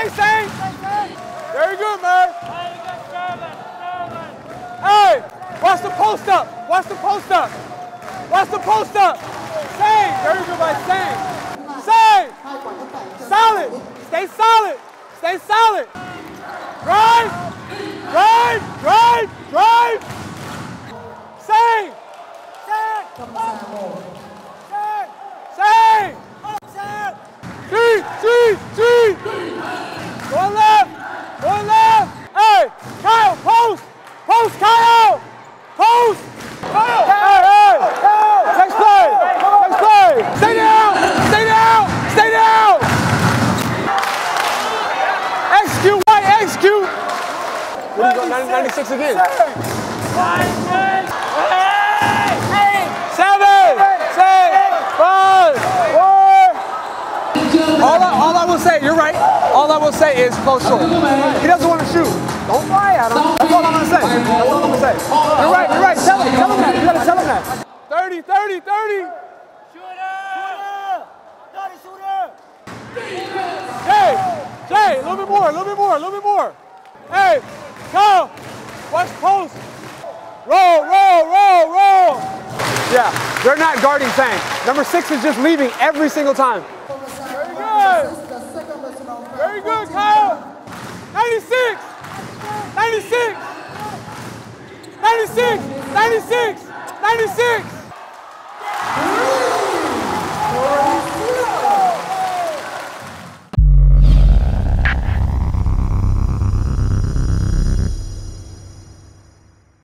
Stay sane. Very good, man. Hey, watch the post up. Watch the post up. Watch the post up. Same. Very good by same. Same. Solid. Stay solid. Stay solid. Drive. Drive. Drive. Drive. Same. Same. G. Go left. Go left. Hey, Kyle, post. Post, Kyle. Post. Kyle. Hey. Next play. Next play. Stay down. Stay down. Stay down. Execute, White. Execute. What do you go? 96 again. 7, 6, 5, 4. All I will say, you're right. All I will say is close short. He doesn't want to shoot. Don't fly at him. That's all I'm going to say. That's all I'm going to say. You're right. You're right. Tell him that. You got to tell him that. 30, 30, 30. Jay, a little bit more, a little bit more, a little bit more. Hey, Kyle, watch post. Roll. Yeah, they're not guarding Fang. Number 6 is just leaving every single time. Very good. Very good, Kyle. 96. 96. 96. 96. 96.